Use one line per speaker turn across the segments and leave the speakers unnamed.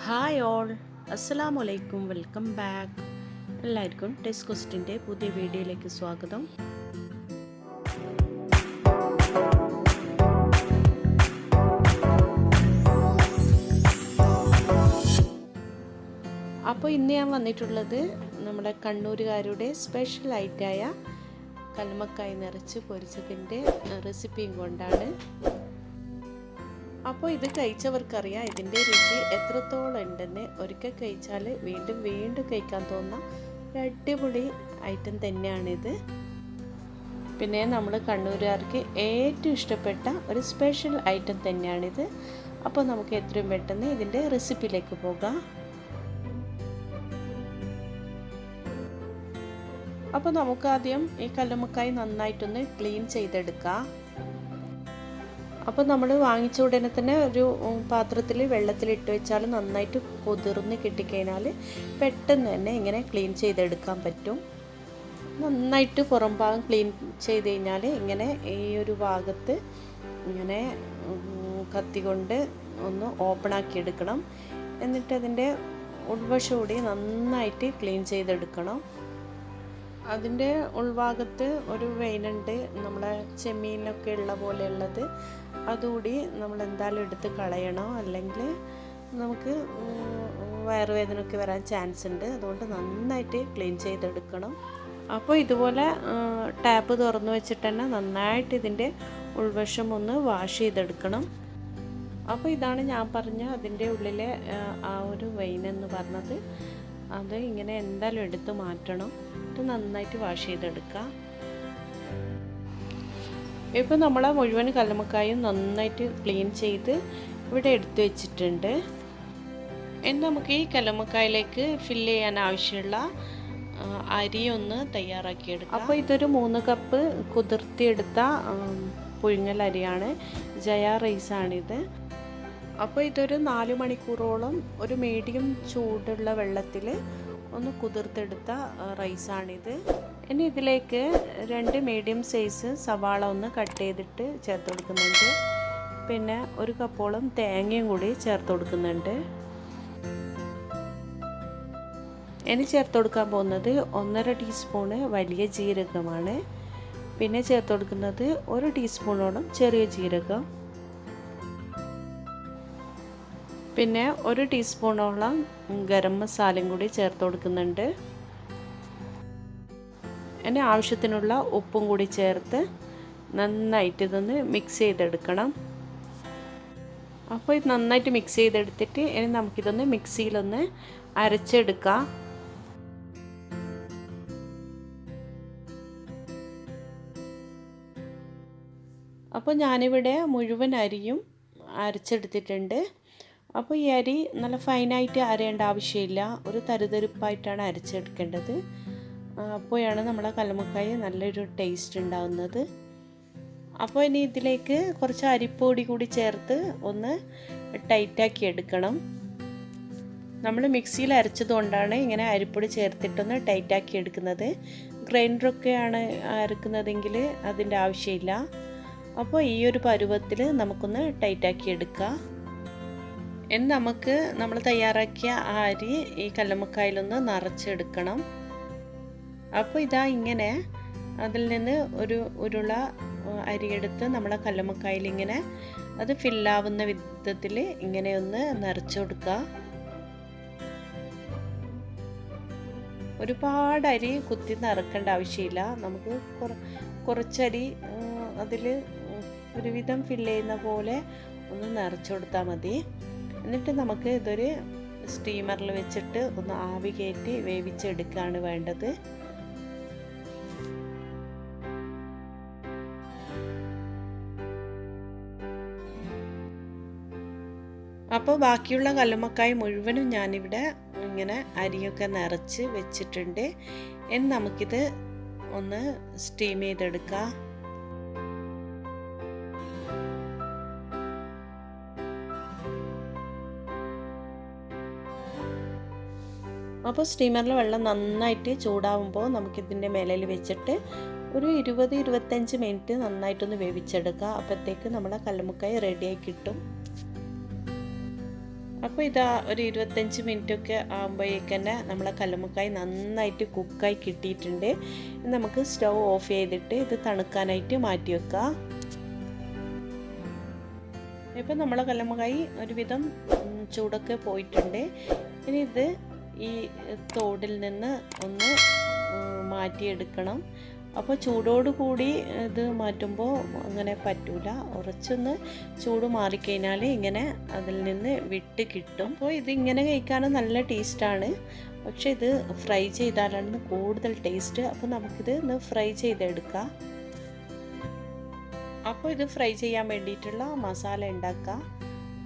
Hi all, അസ്സലാമു അലൈക്കും. Welcome back. എല്ലാവർക്കും ടെസ്റ്റ് ക്വസ്റ്റിൻ്റെ പുതിയ വീഡിയോയിലേക്ക് സ്വാഗതം. അപ്പോൾ ഇന്ന് ഞാൻ വന്നിട്ടുള്ളത് നമ്മുടെ കണ്ണൂരുകാരുടെ സ്പെഷ്യൽ ഐറ്റായ കല്ലുമ്മക്കായ് നിറച്ച് പൊരിച്ചതിൻ്റെ റെസിപ്പിയും കൊണ്ടാണ്. അപ്പോൾ ഇത് കഴിച്ചവർക്കറിയാം ഇതിൻ്റെ രുചി എത്രത്തോളം ഉണ്ടെന്ന്. ഒരിക്കൽ കഴിച്ചാൽ വീണ്ടും വീണ്ടും കഴിക്കാൻ തോന്നുന്ന ഒരു അടിപൊളി ഐറ്റം തന്നെയാണിത്. പിന്നെ നമ്മൾ കണ്ണൂരുകാർക്ക് ഏറ്റവും ഇഷ്ടപ്പെട്ട ഒരു സ്പെഷ്യൽ ഐറ്റം തന്നെയാണിത്. അപ്പോൾ നമുക്ക് എത്രയും പെട്ടെന്ന് ഇതിൻ്റെ റെസിപ്പിയിലേക്ക് പോകാം. അപ്പോൾ നമുക്കാദ്യം ഈ കല്ലുമ്മക്കായ് നന്നായിട്ടൊന്ന് ക്ലീൻ ചെയ്തെടുക്കാം. അപ്പോൾ നമ്മൾ വാങ്ങിച്ച ഉടനെ തന്നെ ഒരു പാത്രത്തിൽ വെള്ളത്തിലിട്ട് വെച്ചാൽ നന്നായിട്ട് പൊതിർന്ന് കിട്ടിക്കഴിഞ്ഞാൽ പെട്ടെന്ന് തന്നെ ഇങ്ങനെ ക്ലീൻ ചെയ്തെടുക്കാൻ പറ്റും. നന്നായിട്ട് പുറം ഭാഗം ക്ലീൻ ചെയ്ത് കഴിഞ്ഞാൽ ഇങ്ങനെ ഈ ഒരു ഭാഗത്ത് ഇങ്ങനെ കത്തി കൊണ്ട് ഒന്ന് ഓപ്പൺ ആക്കി എടുക്കണം. എന്നിട്ട് അതിൻ്റെ ഉൾവശം കൂടി നന്നായിട്ട് ക്ലീൻ ചെയ്തെടുക്കണം. അതിൻ്റെ ഉൾഭാഗത്ത് ഒരു വെയിനുണ്ട്, നമ്മളെ ചെമ്മീനിലൊക്കെ ഉള്ള പോലെയുള്ളത്. അതുകൂടി നമ്മൾ എന്തായാലും എടുത്ത് കളയണം, അല്ലെങ്കിൽ നമുക്ക് വയറുവേദനയൊക്കെ വരാൻ ചാൻസ് ഉണ്ട്. അതുകൊണ്ട് നന്നായിട്ട് ക്ലീൻ ചെയ്തെടുക്കണം. അപ്പോൾ ഇതുപോലെ ടാപ്പ് തുറന്നു വെച്ചിട്ട് തന്നെ നന്നായിട്ട് ഇതിൻ്റെ ഉൾവശം ഒന്ന് വാഷ് ചെയ്തെടുക്കണം. അപ്പോൾ ഇതാണ് ഞാൻ പറഞ്ഞ അതിൻ്റെ ഉള്ളിലെ ആ ഒരു വെയിനെന്ന് പറഞ്ഞത്. അത് ഇങ്ങനെ എന്തായാലും എടുത്ത് മാറ്റണം. ഇത് നന്നായിട്ട് വാഷ് ചെയ്തെടുക്കുക. ഇപ്പോൾ നമ്മൾ മുഴുവൻ കല്ലുമ്മക്കായും നന്നായിട്ട് ക്ലീൻ ചെയ്ത് ഇവിടെ എടുത്ത് വെച്ചിട്ടുണ്ട്. ഇനി നമുക്ക് ഈ കല്ലുമ്മക്കായിലേക്ക് ഫില്ല് ചെയ്യാൻ ആവശ്യമുള്ള അരി ഒന്ന് തയ്യാറാക്കിയെടുക്കാം. അപ്പോൾ ഇതൊരു 3 കപ്പ് കുതിർത്തിയെടുത്ത പുഴുങ്ങൽ അരിയാണ്, ജയ റൈസാണിത്. അപ്പോൾ ഇതൊരു 4 മണിക്കൂറോളം ഒരു മീഡിയം ചൂടുള്ള വെള്ളത്തിൽ ഒന്ന് കുതിർത്തെടുത്ത റൈസാണിത്. ഇനി ഇതിലേക്ക് 2 മീഡിയം സൈസ് സവാള ഒന്ന് കട്ട് ചെയ്തിട്ട് ചേർത്ത് കൊടുക്കുന്നുണ്ട്. പിന്നെ 1 കപ്പോളം തേങ്ങയും കൂടി ചേർത്ത് കൊടുക്കുന്നുണ്ട്. ഇനി ചേർത്ത് കൊടുക്കാൻ പോകുന്നത് 1.5 ടീസ്പൂണ് വലിയ ജീരകമാണ്. പിന്നെ ചേർത്ത് കൊടുക്കുന്നത് 1 ടീസ്പൂണോളം ചെറിയ ജീരകം. പിന്നെ 1 ടീസ്പൂണോളം ഗരം മസാലയും കൂടി ചേർത്ത് കൊടുക്കുന്നുണ്ട്. ഇനി ആവശ്യത്തിനുള്ള ഉപ്പും കൂടി ചേർത്ത് നന്നായിട്ട് ഇതൊന്ന് മിക്സ് ചെയ്തെടുക്കണം. അപ്പോൾ ഇത് നന്നായിട്ട് മിക്സ് ചെയ്തെടുത്തിട്ട് ഇനി നമുക്കിതൊന്ന് മിക്സിയിലൊന്ന് അരച്ചെടുക്കാം. അപ്പോൾ ഞാനിവിടെ മുഴുവൻ അരിയും അരച്ചെടുത്തിട്ടുണ്ട്. അപ്പോൾ ഈ അരി നല്ല ഫൈനായിട്ട് അരയേണ്ട ആവശ്യമില്ല, ഒരു തരുതരിപ്പായിട്ടാണ് അരച്ചെടുക്കേണ്ടത്. അപ്പോഴാണ് നമ്മളെ കല്ലുമ്മക്കായ് നല്ലൊരു ടേസ്റ്റ് ഉണ്ടാകുന്നത്. അപ്പോൾ ഇനി ഇതിലേക്ക് കുറച്ച് അരിപ്പൊടി കൂടി ചേർത്ത് ഒന്ന് ടൈറ്റാക്കി എടുക്കണം. നമ്മൾ മിക്സിയിൽ അരച്ചതുകൊണ്ടാണ് ഇങ്ങനെ അരിപ്പൊടി ചേർത്തിട്ടൊന്ന് ടൈറ്റാക്കി എടുക്കുന്നത്. ഗ്രൈൻഡറൊക്കെയാണ് അരക്കുന്നതെങ്കിൽ അതിൻ്റെ ആവശ്യമില്ല. അപ്പോൾ ഈ ഒരു പരുവത്തിൽ നമുക്കൊന്ന് ടൈറ്റാക്കി എടുക്കാം. ഇനി നമുക്ക് നമ്മൾ തയ്യാറാക്കിയ ആ അരി ഈ കല്ലുമ്മക്കായിലൊന്ന് നിറച്ചെടുക്കണം. അപ്പോൾ ഇതാ ഇങ്ങനെ അതിൽ നിന്ന് ഒരു ഉരുള അരിയെടുത്ത് നമ്മളെ കല്ലുമ്മക്കായിൽ ഇങ്ങനെ അത് ഫില്ലാവുന്ന വിധത്തിൽ ഇങ്ങനെ ഒന്ന് നിറച്ചു കൊടുക്കുക. ഒരുപാട് അരി കുത്തി നിറക്കേണ്ട ആവശ്യമില്ല. നമുക്ക് കുറച്ചരി അതിൽ ഒരുവിധം ഫില്ല് ചെയ്യുന്ന പോലെ ഒന്ന് നിറച്ചു കൊടുത്താൽ മതി. എന്നിട്ട് നമുക്ക് ഇതൊരു സ്റ്റീമറിൽ വെച്ചിട്ട് ഒന്ന് ആവി കയറ്റി വേവിച്ചെടുക്കുകയാണ് വേണ്ടത്. അപ്പോൾ ബാക്കിയുള്ള കല്ലുമ്മക്കായ് മുഴുവനും ഞാനിവിടെ ഇങ്ങനെ അരിയൊക്കെ നിറച്ച് വെച്ചിട്ടുണ്ട്. ഇനി നമുക്കിത് ഒന്ന് സ്റ്റീം ചെയ്തെടുക്കാം. അപ്പോൾ സ്റ്റീമറിൽ വെള്ളം നന്നായിട്ട് ചൂടാവുമ്പോൾ നമുക്കിതിൻ്റെ മേലയിൽ വെച്ചിട്ട് ഒരു 20-25 മിനിറ്റ് നന്നായിട്ടൊന്ന് വേവിച്ചെടുക്കുക. അപ്പോഴത്തേക്ക് നമ്മുടെ കല്ലുമ്മക്കായ് റെഡിയായി കിട്ടും. അപ്പോൾ ഇതാ ഒരു 25 മിനിറ്റൊക്കെ ആകുമ്പോഴേക്ക് തന്നെ നമ്മളെ കല്ലുമ്മക്കായ് നന്നായിട്ട് കുക്കായി കിട്ടിയിട്ടുണ്ട്. നമുക്ക് സ്റ്റൗ ഓഫ് ചെയ്തിട്ട് ഇത് തണുക്കാനായിട്ട് മാറ്റി വെക്കാം. ഇപ്പം നമ്മളെ കല്ലുമ്മക്കായ് ഒരുവിധം ചൂടൊക്കെ പോയിട്ടുണ്ട്. ഇനി ഇത് ഈ തോടിൽ നിന്ന് ഒന്ന് മാറ്റിയെടുക്കണം. അപ്പോൾ ചൂടോടുകൂടി ഇത് മാറ്റുമ്പോൾ അങ്ങനെ പറ്റൂല, കുറച്ചൊന്ന് ചൂട് മാറിക്കഴിഞ്ഞാൽ ഇങ്ങനെ അതിൽ നിന്ന് വിട്ട് കിട്ടും. അപ്പോൾ ഇതിങ്ങനെ കഴിക്കാൻ നല്ല ടേസ്റ്റാണ്. പക്ഷേ ഇത് ഫ്രൈ ചെയ്താലാണ് കൂടുതൽ ടേസ്റ്റ്. അപ്പോൾ നമുക്കിത് ഒന്ന് ഫ്രൈ ചെയ്തെടുക്കാം. അപ്പോൾ ഇത് ഫ്രൈ ചെയ്യാൻ വേണ്ടിയിട്ടുള്ള മസാല ഉണ്ടാക്കാം.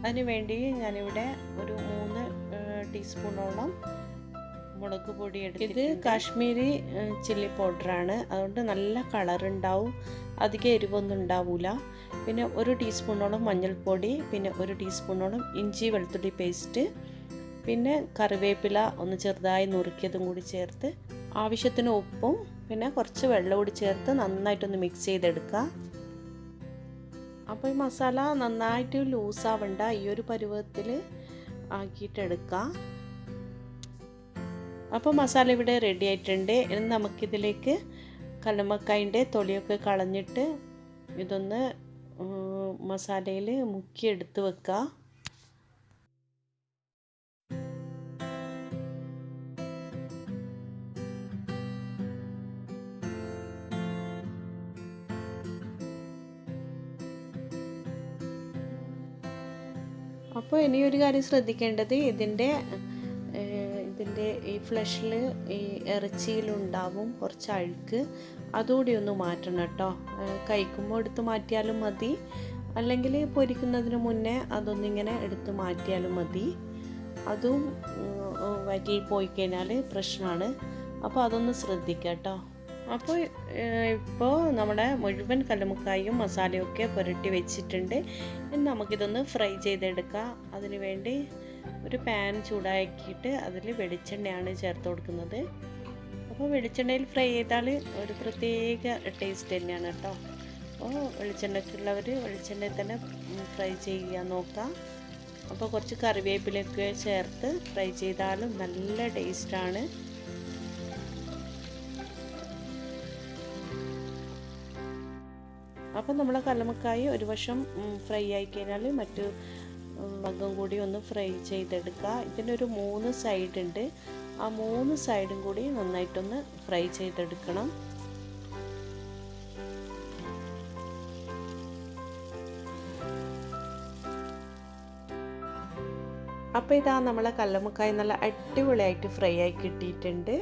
അതിന് വേണ്ടി ഞാനിവിടെ ഒരു 3 ടീസ്പൂണോളം മുളക് പൊടി എടുത്ത്, ഇത് കാശ്മീരി ചില്ലി പൗഡറാണ്, അതുകൊണ്ട് നല്ല കളറുണ്ടാവും, അധികം എരിവൊന്നും ഉണ്ടാവില്ല. പിന്നെ 1 ടീസ്പൂണോളം മഞ്ഞൾപ്പൊടി, പിന്നെ 1 ടീസ്പൂണോളം ഇഞ്ചി വെളുത്തുള്ളി പേസ്റ്റ്, പിന്നെ കറിവേപ്പില ഒന്ന് ചെറുതായി നുറുക്കിയതും കൂടി ചേർത്ത് ആവശ്യത്തിന് ഉപ്പും പിന്നെ കുറച്ച് വെള്ളം കൂടി ചേർത്ത് നന്നായിട്ടൊന്ന് മിക്സ് ചെയ്തെടുക്കുക. അപ്പോൾ ഈ മസാല നന്നായിട്ട് ലൂസാവണ്ട, ഈ ഒരു പരുവത്തിൽ ആക്കിയിട്ടെടുക്കാം. അപ്പോൾ മസാല ഇവിടെ റെഡി ആയിട്ടുണ്ട്. ഇനി നമുക്കിതിലേക്ക് കല്ലുമ്മക്കായൻ്റെ തൊലിയൊക്കെ കളഞ്ഞിട്ട് ഇതൊന്ന് മസാലയിൽ മുക്കിയെടുത്ത് വെക്കാം. അപ്പോൾ ഇനിയൊരു കാര്യം ശ്രദ്ധിക്കേണ്ടത്, ഇതിൻ്റെ ഈ ഫ്ലഷിൽ ഈ ഇറച്ചിയിലുണ്ടാവും കുറച്ച് അഴുക്ക്, അതുകൂടി ഒന്ന് മാറ്റണം കേട്ടോ. കഴിക്കുമ്പോൾ എടുത്ത് മാറ്റിയാലും മതി, അല്ലെങ്കിൽ പൊരിക്കുന്നതിന് മുന്നേ അതൊന്നിങ്ങനെ എടുത്ത് മാറ്റിയാലും മതി. അതും വയറ്റിൽ പോയി കഴിഞ്ഞാൽ പ്രശ്നമാണ്. അപ്പോൾ അതൊന്ന് ശ്രദ്ധിക്കുക കേട്ടോ. അപ്പോൾ ഇപ്പോൾ നമ്മുടെ മുഴുവൻ കല്ലുമ്മക്കായും മസാലയൊക്കെ പുരട്ടി വെച്ചിട്ടുണ്ട്. ഇനി നമുക്കിതൊന്ന് ഫ്രൈ ചെയ്തെടുക്കാം. അതിന് വേണ്ടി ഒരു പാൻ ചൂടാക്കിയിട്ട് അതിൽ വെളിച്ചെണ്ണയാണ് ചേർത്ത് കൊടുക്കുന്നത്. അപ്പോൾ വെളിച്ചെണ്ണയിൽ ഫ്രൈ ചെയ്താൽ ഒരു പ്രത്യേക ടേസ്റ്റ് തന്നെയാണ് കേട്ടോ. അപ്പോൾ വെളിച്ചെണ്ണയ്ക്കുള്ളവർ വെളിച്ചെണ്ണയിൽ തന്നെ ഫ്രൈ ചെയ്യാൻ നോക്കാം. അപ്പോൾ കുറച്ച് കറിവേപ്പിലൊക്കെ ചേർത്ത് ഫ്രൈ ചെയ്താലും നല്ല ടേസ്റ്റാണ്. അപ്പം നമ്മളെ കല്ലുമ്മക്കായ് ഒരു വശം ഫ്രൈ ആയി കഴിഞ്ഞാൽ മറ്റു ഭാഗം കൂടി ഒന്ന് ഫ്രൈ ചെയ്തെടുക്കുക. ഇതിനൊരു 3 സൈഡ് ഉണ്ട്, ആ 3 സൈഡും കൂടി നന്നായിട്ടൊന്ന് ഫ്രൈ ചെയ്തെടുക്കണം. അപ്പോൾ ഇതാ നമ്മളെ കല്ലുമ്മക്കായ് നല്ല അടിപൊളിയായിട്ട് ഫ്രൈ ആയി കിട്ടിയിട്ടുണ്ട്.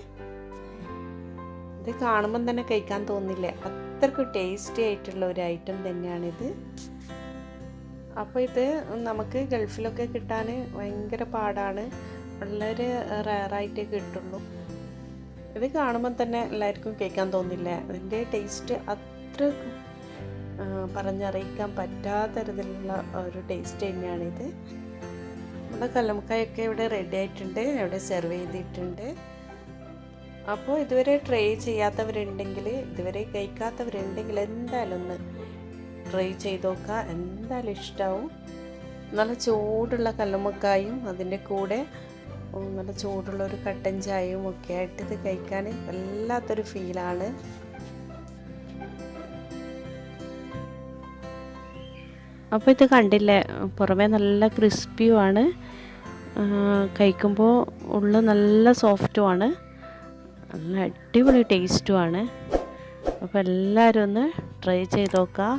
ഇത് കാണുമ്പം തന്നെ കഴിക്കാൻ തോന്നില്ല, അത്രയ്ക്ക് ടേസ്റ്റി ആയിട്ടുള്ള ഒരു ഐറ്റം തന്നെയാണിത്. അപ്പോൾ ഇത് നമുക്ക് ഗൾഫിലൊക്കെ കിട്ടാൻ ഭയങ്കര പാടാണ്, വളരെ റയറായിട്ടേ കിട്ടുള്ളൂ. ഇത് കാണുമ്പോൾ തന്നെ എല്ലാവർക്കും കഴിക്കാൻ തോന്നില്ല, അതിൻ്റെ ടേസ്റ്റ് അത്ര പറഞ്ഞറിയിക്കാൻ പറ്റാത്ത തരത്തിലുള്ള ഒരു ടേസ്റ്റ് തന്നെയാണിത്. നമ്മുടെ കല്ലുമ്മക്കായൊക്കെ ഇവിടെ റെഡി ആയിട്ടുണ്ട്, ഇവിടെ സെർവ് ചെയ്തിട്ടുണ്ട്. അപ്പോൾ ഇതുവരെ ട്രൈ ചെയ്യാത്തവരുണ്ടെങ്കിൽ, ഇതുവരെ കഴിക്കാത്തവരുണ്ടെങ്കിൽ എന്തായാലും ഒന്ന് ട്രൈ ചെയ്ത് നോക്കുക, എന്തായാലും ഇഷ്ടമാവും. നല്ല ചൂടുള്ള കല്ലുമ്മക്കായും അതിൻ്റെ കൂടെ നല്ല ചൂടുള്ള ഒരു കട്ടൻ ചായയും ഒക്കെ ആയിട്ട് ഇത് കഴിക്കാൻ വല്ലാത്തൊരു ഫീലാണ്. അപ്പോൾ ഇത് കണ്ടില്ലേ, പുറമേ നല്ല ക്രിസ്പിയുമാണ്, കഴിക്കുമ്പോൾ ഉള്ള നല്ല സോഫ്റ്റുമാണ്, നല്ല അടിപൊളി ടേസ്റ്റുമാണ്. അപ്പോൾ എല്ലാവരും ഒന്ന് ട്രൈ ചെയ്ത് നോക്കാം.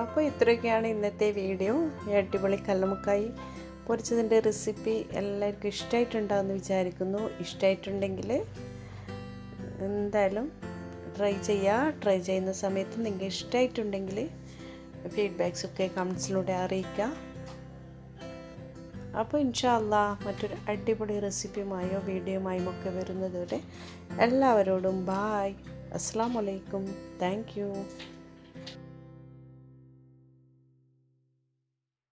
അപ്പോൾ ഇത്രയൊക്കെയാണ് ഇന്നത്തെ വീഡിയോ. ഈ അടിപൊളി കല്ലുമ്മക്കായ് പൊരിച്ചതിൻ്റെ റെസിപ്പി എല്ലാവർക്കും ഇഷ്ടമായിട്ടുണ്ടാകുമെന്ന് വിചാരിക്കുന്നു. ഇഷ്ടമായിട്ടുണ്ടെങ്കിൽ എന്തായാലും ട്രൈ ചെയ്യുക. ട്രൈ ചെയ്യുന്ന സമയത്ത് നിങ്ങൾക്ക് ഇഷ്ടമായിട്ടുണ്ടെങ്കിൽ ഫീഡ്ബാക്സൊക്കെ കമൻസിലൂടെ അറിയിക്കുക. അപ്പോൾ ഇൻഷാ അല്ലാഹ് മറ്റൊരു അടിപൊളി റെസിപ്പിയുമായോ വീഡിയോയുമായും ഒക്കെ വരുന്നതുവരെ എല്ലാവരോടും ബായ്, അസ്സലാമു അലൈക്കും, താങ്ക് യു.